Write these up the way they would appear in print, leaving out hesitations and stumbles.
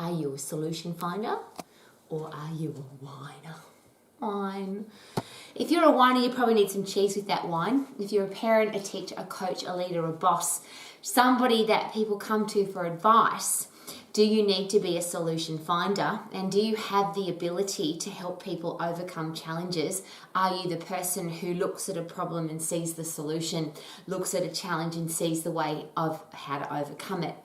Are you a solution finder or are you a whiner? Whine. If you're a whiner, you probably need some cheese with that whine. If you're a parent, a teacher, a coach, a leader, a boss, somebody that people come to for advice, do you need to be a solution finder? And do you have the ability to help people overcome challenges? Are you the person who looks at a problem and sees the solution, looks at a challenge and sees the way of how to overcome it?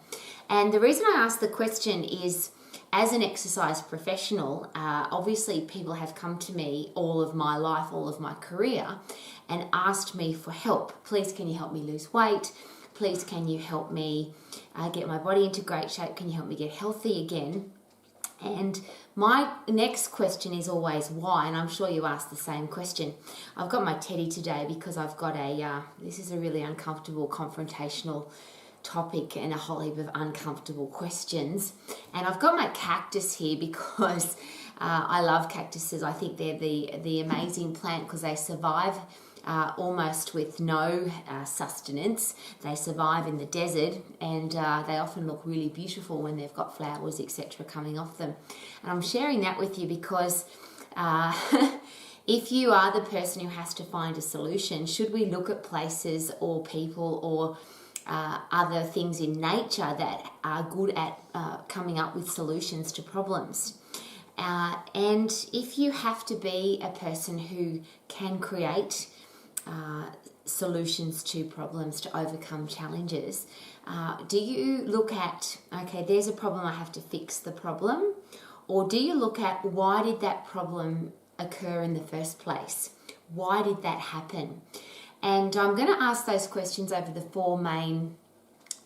And the reason I ask the question is, as an exercise professional, obviously people have come to me all of my life, all of my career, and asked me for help. Please, can you help me lose weight? Please, can you help me get my body into great shape? Can you help me get healthy again? And my next question is always why, and I'm sure you ask the same question. I've got my teddy today because I've got this is a really uncomfortable, confrontational topic and a whole heap of uncomfortable questions. And I've got my cactus here because I love cactuses. I think they're the amazing plant because they survive almost with no sustenance. They survive in the desert and they often look really beautiful when they've got flowers, etc. coming off them. And I'm sharing that with you because if you are the person who has to find a solution, should we look at places or people or other things in nature that are good at coming up with solutions to problems? And if you have to be a person who can create solutions to problems to overcome challenges, do you look at, okay, there's a problem, I have to fix the problem? Or do you look at why did that problem occur in the first place? Why did that happen? And I'm going to ask those questions over the four main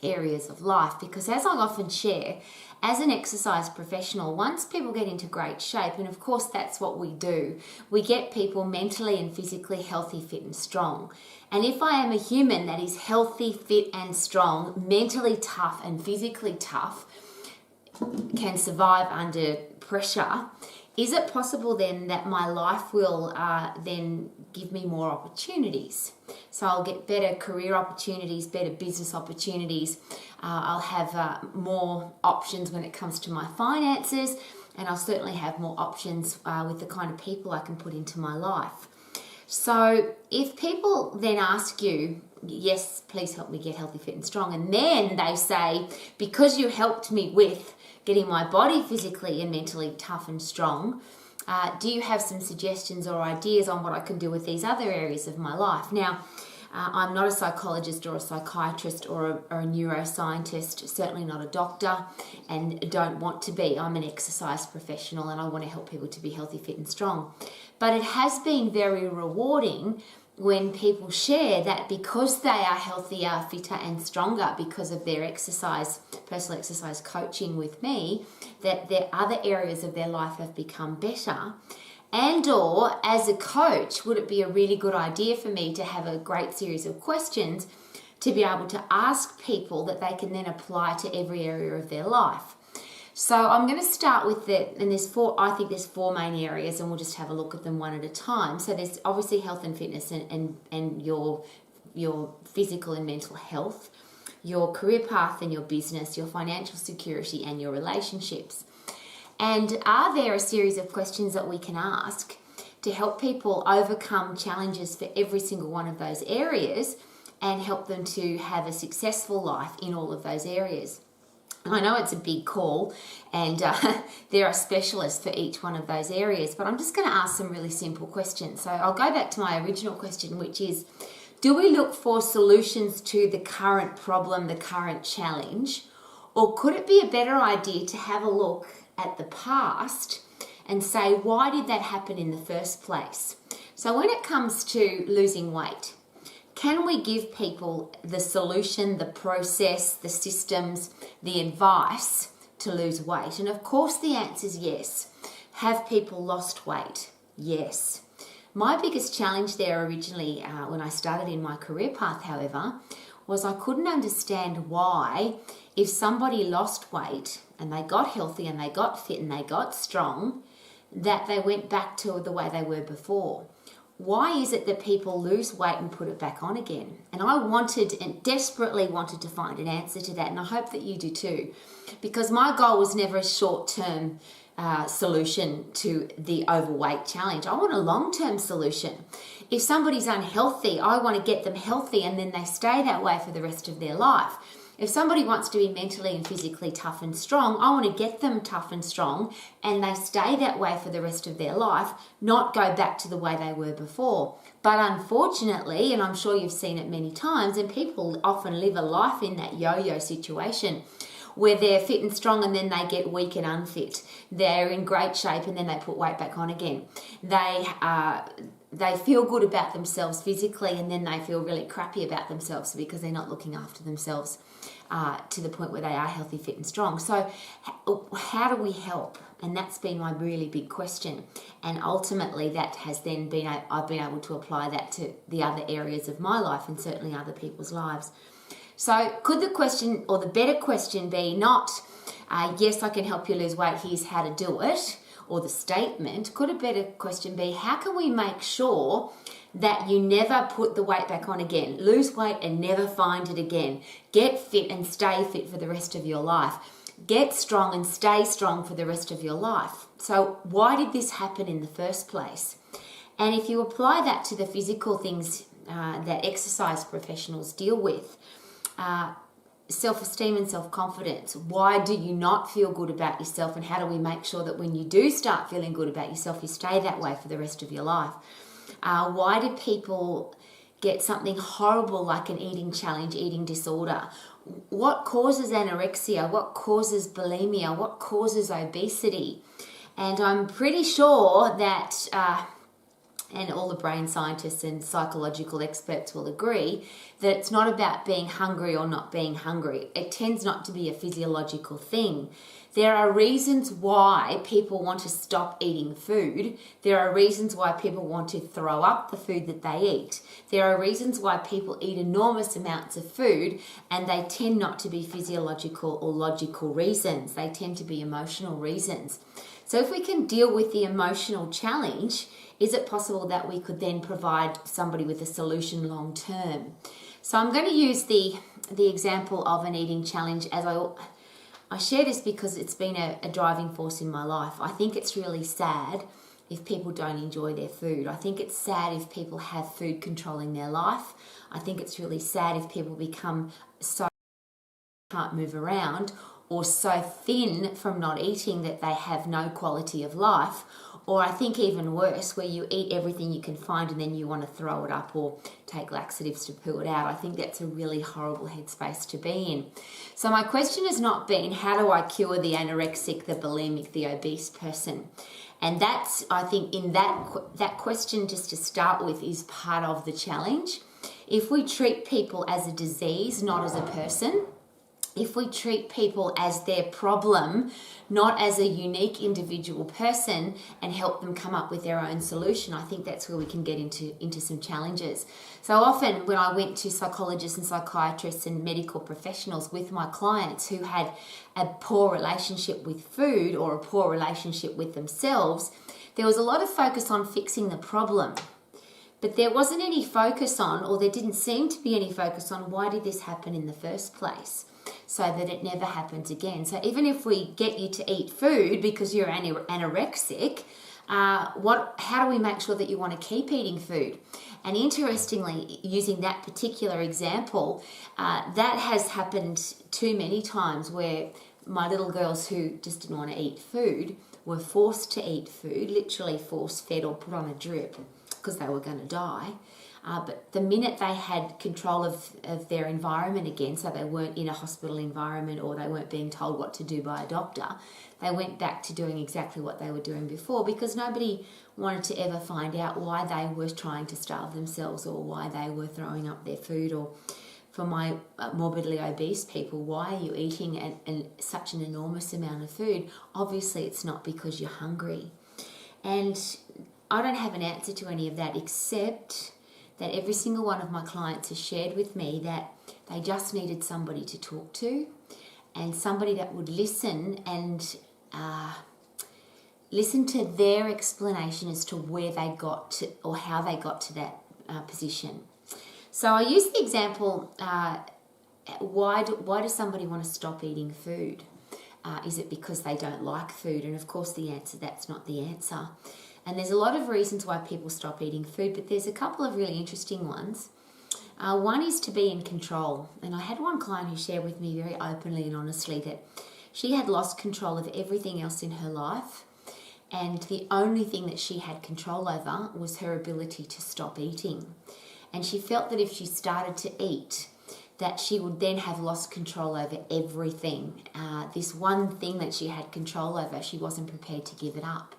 areas of life because, as I often share, as an exercise professional, once people get into great shape, and of course that's what we do, we get people mentally and physically healthy, fit and strong. And if I am a human that is healthy, fit and strong, mentally tough and physically tough, can survive under pressure, is it possible then that my life will then give me more opportunities? So I'll get better career opportunities, better business opportunities. I'll have more options when it comes to my finances, and I'll certainly have more options with the kind of people I can put into my life. So if people then ask you, yes, please help me get healthy, fit and strong, and then they say, because you helped me with getting my body physically and mentally tough and strong, do you have some suggestions or ideas on what I can do with these other areas of my life? Now, I'm not a psychologist or a psychiatrist or a neuroscientist, certainly not a doctor, and don't want to be. I'm an exercise professional and I want to help people to be healthy, fit and strong. But it has been very rewarding when people share that because they are healthier, fitter and stronger because of their exercise, personal exercise coaching with me, that their other areas of their life have become better. And or as a coach, would it be a really good idea for me to have a great series of questions to be able to ask people that they can then apply to every area of their life? So I'm going to start with and I think there's four main areas, and we'll just have a look at them one at a time. So there's obviously health and fitness and your physical and mental health, your career path and your business, your financial security and your relationships. And are there a series of questions that we can ask to help people overcome challenges for every single one of those areas and help them to have a successful life in all of those areas? I know it's a big call and there are specialists for each one of those areas, but I'm just going to ask some really simple questions. So I'll go back to my original question, which is, do we look for solutions to the current problem, the current challenge, or could it be a better idea to have a look at the past and say, why did that happen in the first place? So when it comes to losing weight, can we give people the solution, the process, the systems, the advice to lose weight? And of course the answer is yes. Have people lost weight? Yes. My biggest challenge there originally when I started in my career path, however, was I couldn't understand why, if somebody lost weight and they got healthy and they got fit and they got strong, that they went back to the way they were before. why is it that people lose weight and put it back on again? And I wanted and desperately wanted to find an answer to that, and I hope that you do too, because my goal was never a short-term solution to the overweight challenge. I want a long-term solution. If somebody's unhealthy, I want to get them healthy and then they stay that way for the rest of their life. If somebody wants to be mentally and physically tough and strong, I want to get them tough and strong and they stay that way for the rest of their life, not go back to the way they were before. But unfortunately, and I'm sure you've seen it many times, and people often live a life in that yo-yo situation where they're fit and strong and then they get weak and unfit. They're in great shape and then they put weight back on again. They feel good about themselves physically and then they feel really crappy about themselves because they're not looking after themselves to the point where they are healthy, fit and strong. So how do we help? And that's been my really big question. And ultimately that has then been, I've been able to apply that to the other areas of my life and certainly other people's lives. So could the question, or the better question, be not, yes, I can help you lose weight, here's how to do it, or the statement? Could a better question be, how can we make sure that you never put the weight back on again, lose weight and never find it again, get fit and stay fit for the rest of your life, get strong and stay strong for the rest of your life? So why did this happen in the first place? And if you apply that to the physical things that exercise professionals deal with, self-esteem and self-confidence. Why do you not feel good about yourself, and how do we make sure that when you do start feeling good about yourself, you stay that way for the rest of your life? Why do people get something horrible like an eating challenge, eating disorder? What causes anorexia? What causes bulimia? What causes obesity? And I'm pretty sure that and all the brain scientists and psychological experts will agree that it's not about being hungry or not being hungry. It tends not to be a physiological thing. There are reasons why people want to stop eating food. There are reasons why people want to throw up the food that they eat. There are reasons why people eat enormous amounts of food, and they tend not to be physiological or logical reasons. They tend to be emotional reasons. So if we can deal with the emotional challenge, is it possible that we could then provide somebody with a solution long term? So I'm going to use the example of an eating challenge as I share this because it's been a driving force in my life. I think it's really sad if people don't enjoy their food. I think it's sad if people have food controlling their life. I think it's really sad if people become so can't move around, or so thin from not eating that they have no quality of life. Or I think even worse, where you eat everything you can find and then you want to throw it up or take laxatives to poo it out. I think that's a really horrible headspace to be in. So my question has not been, how do I cure the anorexic, the bulimic, the obese person? And that's, I think, in that question, just to start with, is part of the challenge. If we treat people as a disease, not as a person, if we treat people as their problem, not as a unique individual person, and help them come up with their own solution, I think that's where we can get into some challenges. So often when I went to psychologists and psychiatrists and medical professionals with my clients who had a poor relationship with food or a poor relationship with themselves, there was a lot of focus on fixing the problem. But there wasn't any focus on, or there didn't seem to be any focus on, why did this happen in the first place, so that it never happens again. So even if we get you to eat food because you're anorexic, how do we make sure that you want to keep eating food? And interestingly, using that particular example, that has happened too many times where my little girls who just didn't want to eat food were forced to eat food, literally force-fed or put on a drip because they were going to die. But the minute they had control of their environment again, so they weren't in a hospital environment or they weren't being told what to do by a doctor, they went back to doing exactly what they were doing before, because nobody wanted to ever find out why they were trying to starve themselves or why they were throwing up their food. Or for my morbidly obese people, why are you eating such an enormous amount of food? Obviously it's not because you're hungry. And I don't have an answer to any of that, except that every single one of my clients has shared with me that they just needed somebody to talk to, and somebody that would listen and listen to their explanation as to where they got to or how they got to that position. So I use the example, why does somebody want to stop eating food? Is it because they don't like food? And of course the answer, that's not the answer. And there's a lot of reasons why people stop eating food, but there's a couple of really interesting ones. One is to be in control. And I had one client who shared with me very openly and honestly that she had lost control of everything else in her life. And the only thing that she had control over was her ability to stop eating. And she felt that if she started to eat, that she would then have lost control over everything. This one thing that she had control over, she wasn't prepared to give it up.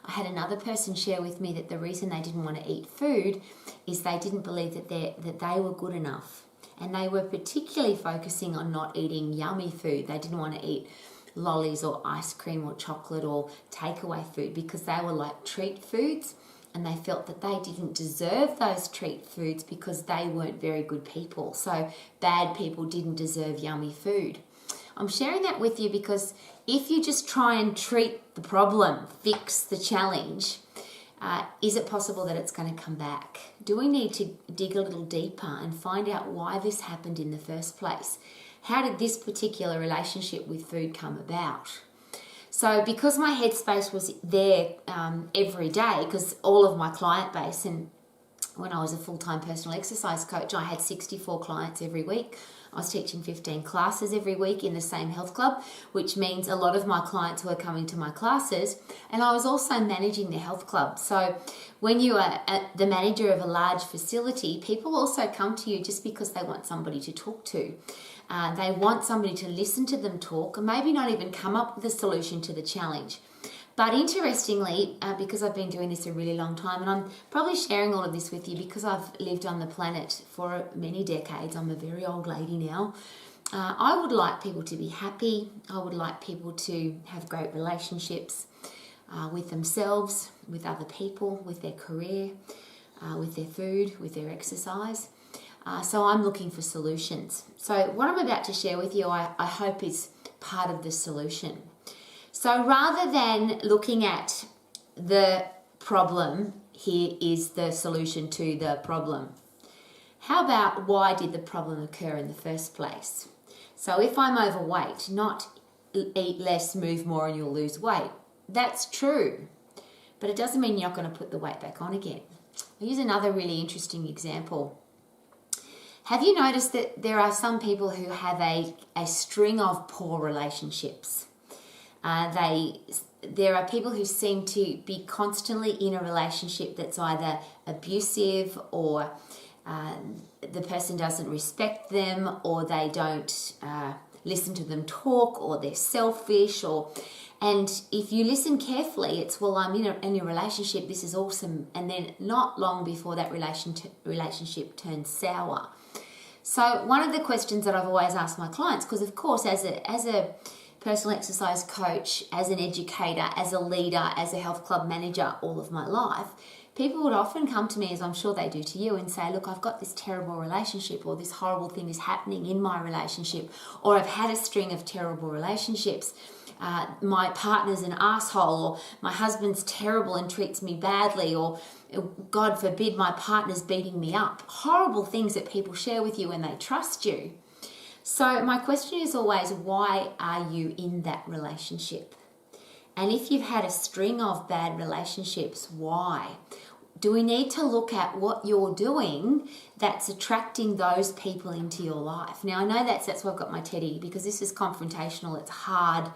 I had another person share with me that the reason they didn't want to eat food is they didn't believe that they were good enough. And they were particularly focusing on not eating yummy food. They didn't want to eat lollies or ice cream or chocolate or takeaway food because they were like treat foods, and they felt that they didn't deserve those treat foods because they weren't very good people. So bad people didn't deserve yummy food. I'm sharing that with you because if you just try and treat the problem, fix the challenge, is it possible that it's going to come back? Do we need to dig a little deeper and find out why this happened in the first place? How did this particular relationship with food come about? So because my headspace was there every day, because all of my client base, and when I was a full-time personal exercise coach, I had 64 clients every week. I was teaching 15 classes every week in the same health club, which means a lot of my clients were coming to my classes, and I was also managing the health club. So when you are the manager of a large facility, people also come to you just because they want somebody to talk to. They want somebody to listen to them talk and maybe not even come up with a solution to the challenge. But interestingly, because I've been doing this a really long time, and I'm probably sharing all of this with you because I've lived on the planet for many decades. I'm a very old lady now. I would like people to be happy. I would like people to have great relationships with themselves, with other people, with their career, with their food, with their exercise. So I'm looking for solutions. So what I'm about to share with you, I hope is part of the solution. So rather than looking at the problem, here is the solution to the problem. How about why did the problem occur in the first place? So if I'm overweight, not eat less, move more, and you'll lose weight. That's true, but it doesn't mean you're not going to put the weight back on again. I'll use another really interesting example. Have you noticed that there are some people who have a string of poor relationships? There are people who seem to be constantly in a relationship that's either abusive or the person doesn't respect them, or they don't listen to them talk, or they're selfish, and if you listen carefully, it's, well, I'm in a relationship, this is awesome, and then not long before that relationship turns sour. So one of the questions that I've always asked my clients, because of course as a personal exercise coach, as an educator, as a leader, as a health club manager all of my life, people would often come to me, as I'm sure they do to you, and say, look, I've got this terrible relationship, or this horrible thing is happening in my relationship, or I've had a string of terrible relationships. My partner's an asshole, or my husband's terrible and treats me badly, or God forbid, my partner's beating me up. Horrible things that people share with you when they trust you. So my question is always, why are you in that relationship? And if you've had a string of bad relationships, why? Do we need to look at what you're doing that's attracting those people into your life? Now, I know that's why I've got my teddy, because this is confrontational, it's hard.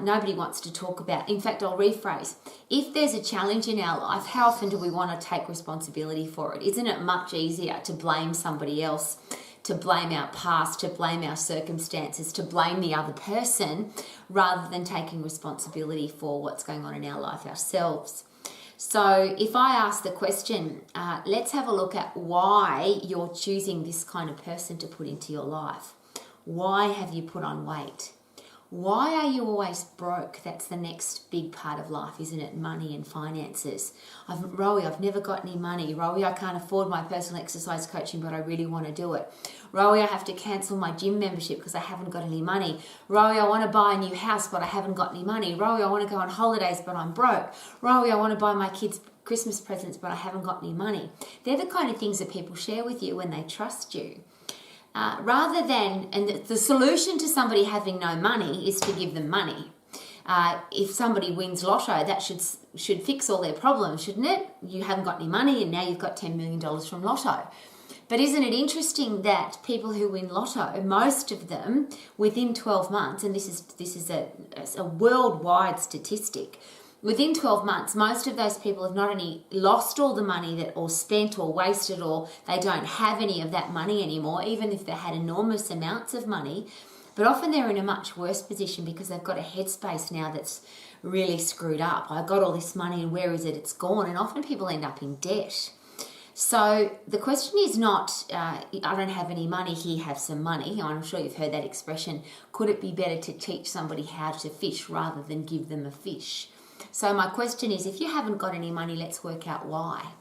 Nobody wants to talk about. In fact, I'll rephrase. If there's a challenge in our life, how often do we want to take responsibility for it? Isn't it much easier to blame somebody else, to blame our past, to blame our circumstances, to blame the other person, rather than taking responsibility for what's going on in our life ourselves? So if I ask the question, let's have a look at why you're choosing this kind of person to put into your life. Why have you put on weight? Why are you always broke? That's the next big part of life, isn't it? Money and finances. Rowie, I've never got any money. Rowie, I can't afford my personal exercise coaching, but I really want to do it. Rowie, I have to cancel my gym membership because I haven't got any money. Rowie, I want to buy a new house, but I haven't got any money. Rowie, I want to go on holidays, but I'm broke. Rowie, I want to buy my kids Christmas presents, but I haven't got any money. They're the kind of things that people share with you when they trust you. Rather than, and the solution to somebody having no money is to give them money. If somebody wins lotto, that should fix all their problems, shouldn't it? You haven't got any money and now you've got $10 million from lotto. But isn't it interesting that people who win lotto, most of them within 12 months, and this is a worldwide statistic, within 12 months, most of those people have not only lost all the money or spent or wasted, or they don't have any of that money anymore, even if they had enormous amounts of money, but often they're in a much worse position because they've got a headspace now that's really screwed up. I got all this money and where is it? It's gone. And often people end up in debt. So the question is not, I don't have any money, he has some money. I'm sure you've heard that expression. Could it be better to teach somebody how to fish rather than give them a fish? So my question is, if you haven't got any money, let's work out why.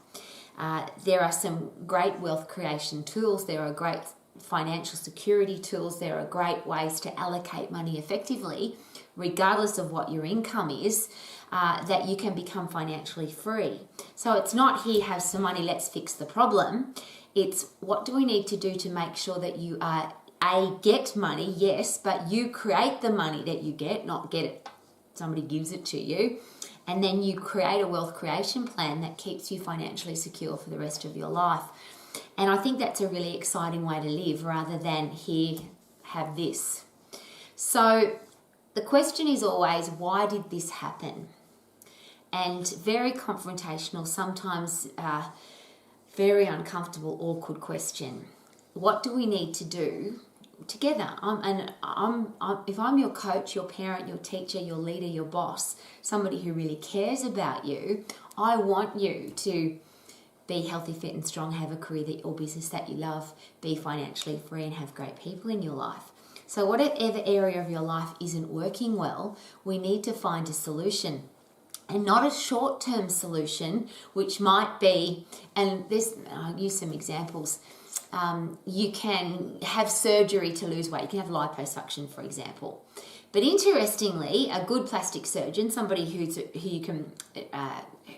There are some great wealth creation tools. There are great financial security tools. There are great ways to allocate money effectively, regardless of what your income is, that you can become financially free. So it's not he has some money, let's fix the problem. It's what do we need to do to make sure that you get money, yes, but you create the money that you get, not get it. Somebody gives it to you, and then you create a wealth creation plan that keeps you financially secure for the rest of your life. And I think that's a really exciting way to live rather than here, have this. So the question is always, why did this happen? And very confrontational, sometimes very uncomfortable, awkward question. What do we need to do together? If I'm your coach, your parent, your teacher, your leader, your boss, somebody who really cares about you, I want you to be healthy, fit and strong, have a career or business that you love, be financially free and have great people in your life. So whatever area of your life isn't working well, we need to find a solution. And not a short-term solution, which might be, and I'll use some examples. You can have surgery to lose weight. You can have liposuction, for example. But interestingly, a good plastic surgeon, somebody who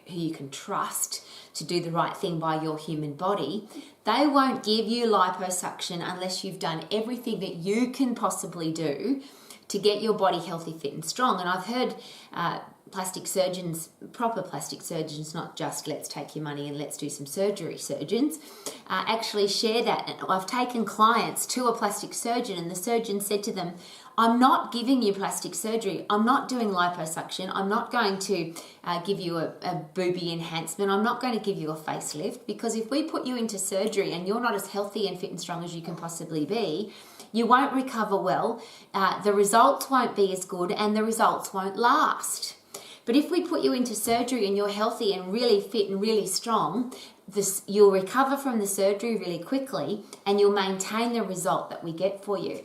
you can trust to do the right thing by your human body, they won't give you liposuction unless you've done everything that you can possibly do to get your body healthy, fit and strong. And I've heard plastic surgeons, proper plastic surgeons, not just let's take your money and let's do some surgery surgeons, actually share that. And I've taken clients to a plastic surgeon and the surgeon said to them, I'm not giving you plastic surgery. I'm not doing liposuction. I'm not going to give you a boobie enhancement. I'm not going to give you a facelift, because if we put you into surgery and you're not as healthy and fit and strong as you can possibly be, you won't recover well, the results won't be as good and the results won't last. But if we put you into surgery and you're healthy and really fit and really strong, you'll recover from the surgery really quickly and you'll maintain the result that we get for you.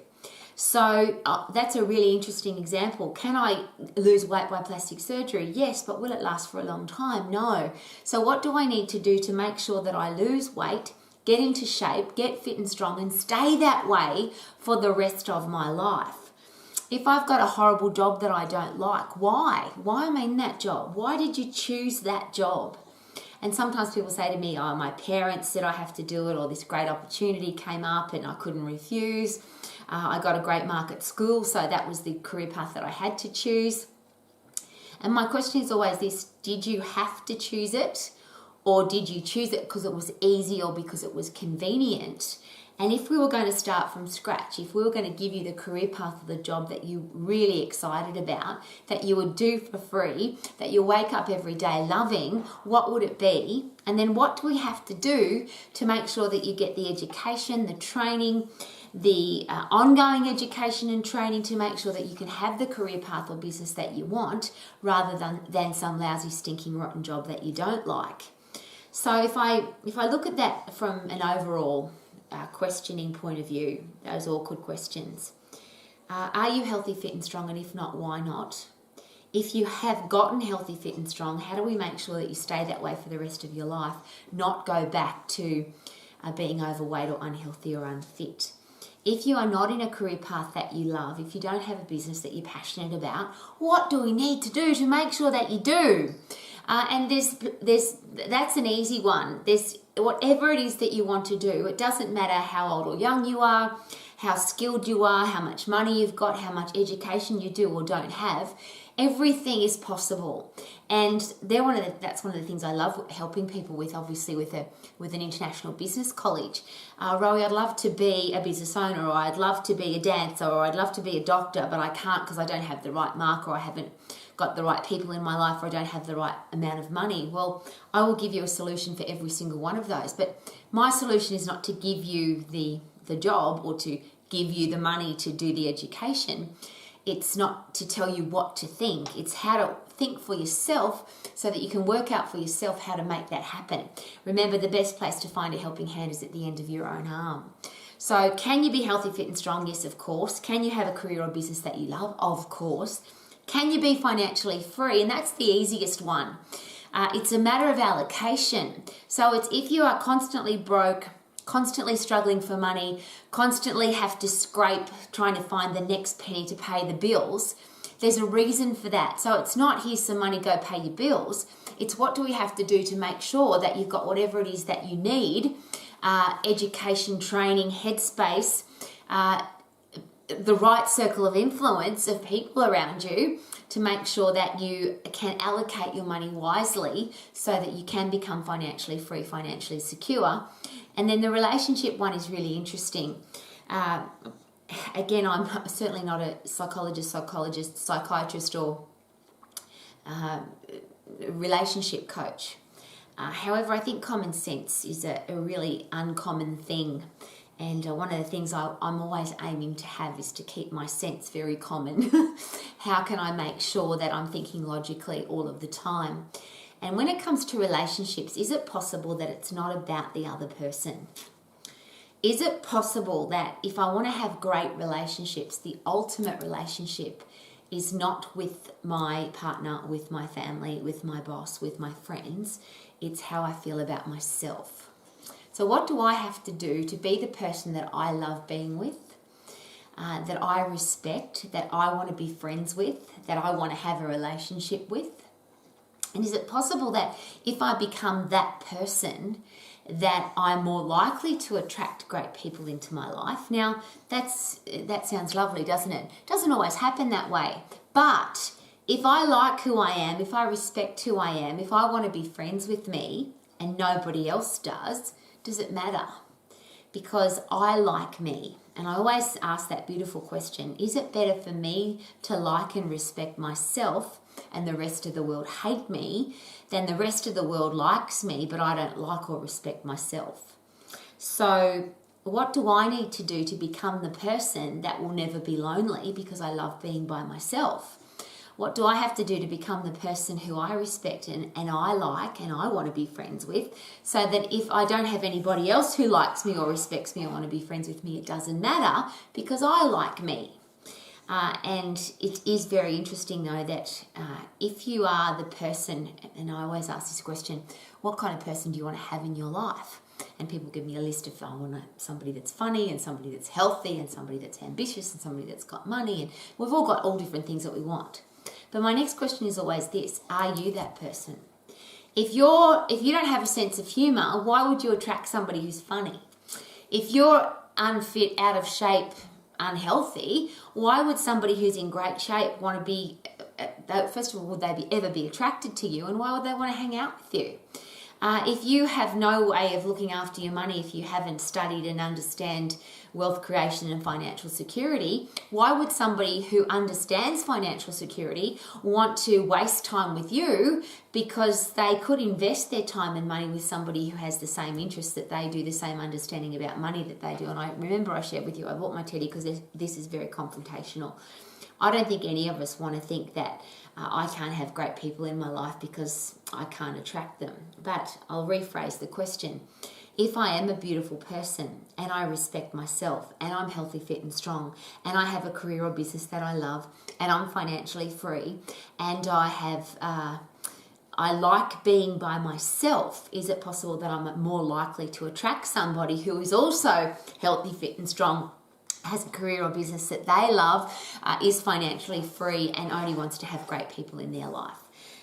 So that's a really interesting example. Can I lose weight by plastic surgery? Yes, but will it last for a long time? No. So what do I need to do to make sure that I lose weight, get into shape, get fit and strong, and stay that way for the rest of my life? If I've got a horrible job that I don't like, why? Why am I in that job? Why did you choose that job? And sometimes people say to me, oh, my parents said I have to do it, or this great opportunity came up and I couldn't refuse. I got a great mark at school, so that was the career path that I had to choose. And my question is always this: did you have to choose it? Or did you choose it because it was easy or because it was convenient? And if we were going to start from scratch, if we were going to give you the career path of the job that you're really excited about, that you would do for free, that you wake up every day loving, what would it be? And then what do we have to do to make sure that you get the education, the training, the ongoing education and training to make sure that you can have the career path or business that you want, rather than some lousy, stinking, rotten job that you don't like? So if I look at that from an overall questioning point of view, those awkward questions, Are you healthy, fit and strong? And if not, why not? If you have gotten healthy, fit and strong, how do we make sure that you stay that way for the rest of your life, not go back to being overweight or unhealthy or unfit? If you are not in a career path that you love, if you don't have a business that you're passionate about, what do we need to do to make sure that you do? And that's an easy one. There's whatever it is that you want to do. It doesn't matter how old or young you are, how skilled you are, how much money you've got, how much education you do or don't have. Everything is possible, and that's one of the things I love helping people with. Obviously, with an international business college, Rowie, I'd love to be a business owner, or I'd love to be a dancer, or I'd love to be a doctor, but I can't because I don't have the right mark, or I haven't got the right people in my life, or I don't have the right amount of money. Well, I will give you a solution for every single one of those. But my solution is not to give you the job or to give you the money to do the education. It's not to tell you what to think. It's how to think for yourself so that you can work out for yourself how to make that happen. Remember, the best place to find a helping hand is at the end of your own arm. So can you be healthy, fit and strong? Yes, of course. Can you have a career or business that you love? Of course. Can you be financially free? And that's the easiest one. It's a matter of allocation. So it's if you are constantly broke, constantly struggling for money, constantly have to scrape trying to find the next penny to pay the bills, there's a reason for that. So it's not here's some money, go pay your bills. It's what do we have to do to make sure that you've got whatever it is that you need, education, training, headspace, the right circle of influence of people around you to make sure that you can allocate your money wisely so that you can become financially free, financially secure. And then the relationship one is really interesting. Again, I'm certainly not a psychologist, psychiatrist, or relationship coach. However, I think common sense is a really uncommon thing. And one of the things I'm always aiming to have is to keep my sense very common. How can I make sure that I'm thinking logically all of the time? And when it comes to relationships, is it possible that it's not about the other person? Is it possible that if I want to have great relationships, the ultimate relationship is not with my partner, with my family, with my boss, with my friends? It's how I feel about myself. So what do I have to do to be the person that I love being with, that I respect, that I want to be friends with, that I want to have a relationship with? And is it possible that if I become that person, that I'm more likely to attract great people into my life? Now, that sounds lovely, doesn't it? It doesn't always happen that way. But if I like who I am, if I respect who I am, if I want to be friends with me and nobody else does it matter? Because I like me. And I always ask that beautiful question, is it better for me to like and respect myself and the rest of the world hate me than the rest of the world likes me but I don't like or respect myself? So what do I need to do to become the person that will never be lonely because I love being by myself? What do I have to do to become the person who I respect and I like and I want to be friends with, so that if I don't have anybody else who likes me or respects me or want to be friends with me, it doesn't matter because I like me? And it is very interesting, though, that if you are the person, and I always ask this question, what kind of person do you want to have in your life? And people give me a list of, I want somebody that's funny and somebody that's healthy and somebody that's ambitious and somebody that's got money. And we've all got all different things that we want. But my next question is always this: are you that person? If you don't have a sense of humour, why would you attract somebody who's funny? If you're unfit, out of shape, unhealthy, why would somebody who's in great shape want to be, first of all, would they ever be attracted to you, and why would they want to hang out with you? If you have no way of looking after your money, if you haven't studied and understand wealth creation and financial security, why would somebody who understands financial security want to waste time with you? Because they could invest their time and money with somebody who has the same interests that they do, the same understanding about money that they do. And I remember I shared with you, I bought my teddy because this is very confrontational. I don't think any of us want to think that I can't have great people in my life because I can't attract them. But I'll rephrase the question. if I am a beautiful person and I respect myself and I'm healthy, fit and strong and I have a career or business that I love and I'm financially free and I like being by myself, is it possible that I'm more likely to attract somebody who is also healthy, fit and strong, has a career or business that they love, is financially free and only wants to have great people in their life?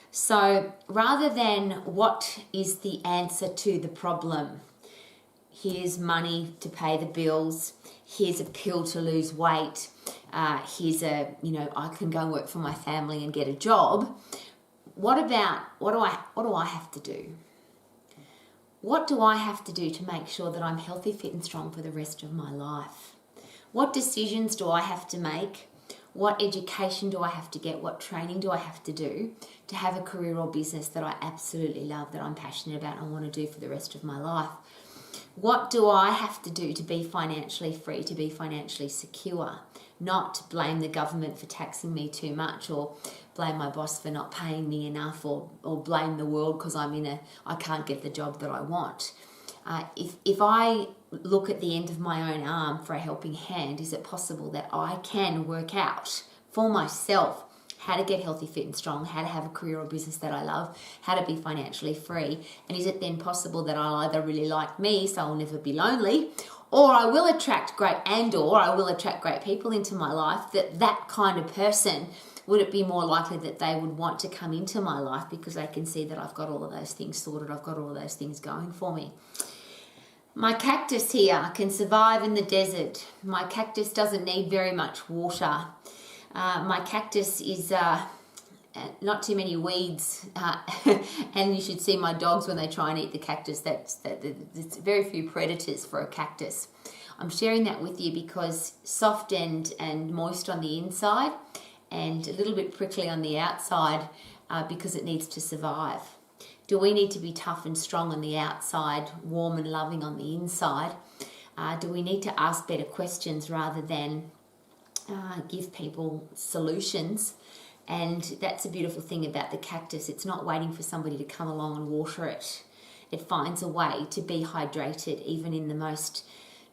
So rather than what is the answer to the problem, here's money to pay the bills, here's a pill to lose weight, here's I can go and work for my family and get a job. What do I have to do? What do I have to do to make sure that I'm healthy, fit and strong for the rest of my life? What decisions do I have to make? What education do I have to get? What training do I have to do to have a career or business that I absolutely love, that I'm passionate about and want to do for the rest of my life? What do I have to do to be financially free, to be financially secure? Not blame the government for taxing me too much, or blame my boss for not paying me enough, or blame the world because I can't get the job that I want. If I look at the end of my own arm for a helping hand, is it possible that I can work out for myself how to get healthy, fit and strong, how to have a career or business that I love, how to be financially free? And is it then possible that I'll either really like me, so I'll never be lonely, or I will attract great people into my life, that kind of person, would it be more likely that they would want to come into my life because they can see that I've got all of those things sorted, I've got all of those things going for me? My cactus here can survive in the desert. My cactus doesn't need very much water. My cactus is not too many weeds, and you should see my dogs when they try and eat the cactus. It's very few predators for a cactus. I'm sharing that with you because soft and moist on the inside and a little bit prickly on the outside, because it needs to survive. Do we need to be tough and strong on the outside, warm and loving on the inside? Do we need to ask better questions rather than give people solutions? And that's a beautiful thing about the cactus. It's not waiting for somebody to come along and water it. It finds a way to be hydrated. Even in the most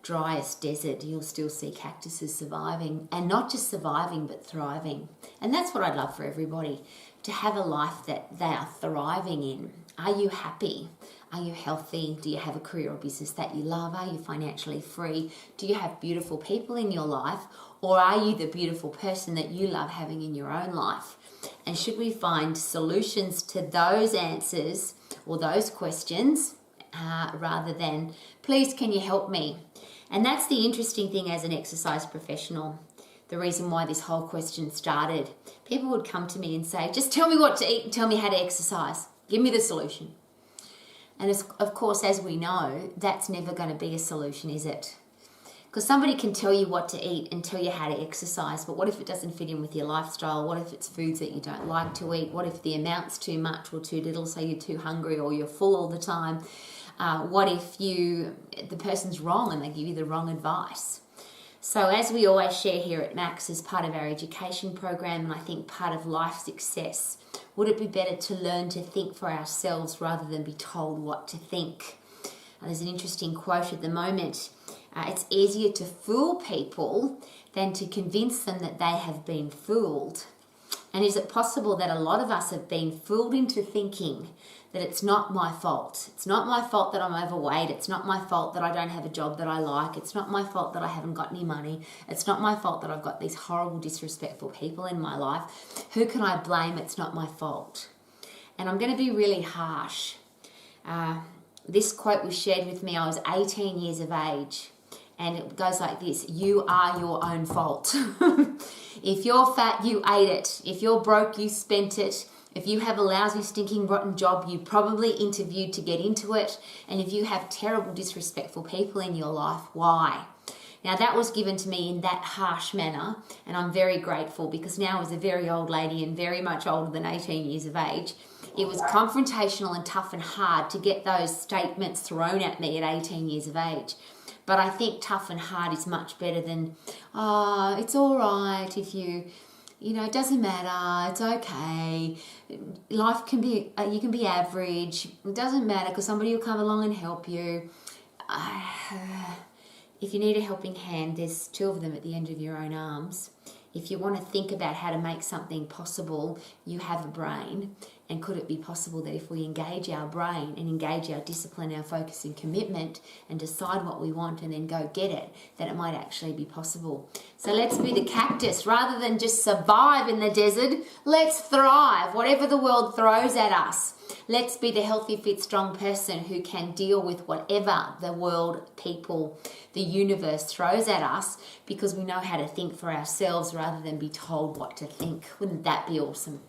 driest desert, you'll still see cactuses surviving, and not just surviving but thriving. And that's what I'd love for everybody, to have a life that they are thriving in. Are you happy? Are you healthy? Do you have a career or business that you love? Are you financially free? Do you have beautiful people in your life? Or are you the beautiful person that you love having in your own life? And should we find solutions to those answers or those questions, rather than, please, can you help me? And that's the interesting thing as an exercise professional. The reason why this whole question started. People would come to me and say, just tell me what to eat and tell me how to exercise. Give me the solution. And of course, as we know, that's never going to be a solution, is it? Because somebody can tell you what to eat and tell you how to exercise, but what if it doesn't fit in with your lifestyle? What if it's foods that you don't like to eat? What if the amount's too much or too little, so you're too hungry or you're full all the time? What if the person's wrong and they give you the wrong advice? So as we always share here at Max as part of our education program, and I think part of life success, would it be better to learn to think for ourselves rather than be told what to think? There's an interesting quote at the moment. It's easier to fool people than to convince them that they have been fooled. And is it possible that a lot of us have been fooled into thinking that it's not my fault? It's not my fault that I'm overweight. It's not my fault that I don't have a job that I like. It's not my fault that I haven't got any money. It's not my fault that I've got these horrible, disrespectful people in my life. Who can I blame? It's not my fault. And I'm going to be really harsh. This quote was shared with me. I was 18 years of age. And it goes like this: you are your own fault. If you're fat, you ate it. If you're broke, you spent it. If you have a lousy, stinking, rotten job, you probably interviewed to get into it. And if you have terrible, disrespectful people in your life, why? Now, that was given to me in that harsh manner, and I'm very grateful, because now as a very old lady and very much older than 18 years of age, it was confrontational and tough and hard to get those statements thrown at me at 18 years of age. But I think tough and hard is much better than, it's all right if it doesn't matter, it's okay. Life can be, you can be average. It doesn't matter because somebody will come along and help you. if you need a helping hand, there's 2 of them at the end of your own arms. If you want to think about how to make something possible, you have a brain. And could it be possible that if we engage our brain and engage our discipline, our focus and commitment and decide what we want and then go get it, that it might actually be possible. So let's be the cactus. Rather than just survive in the desert, let's thrive, whatever the world throws at us. Let's be the healthy, fit, strong person who can deal with whatever the world, people, the universe throws at us, because we know how to think for ourselves rather than be told what to think. Wouldn't that be awesome?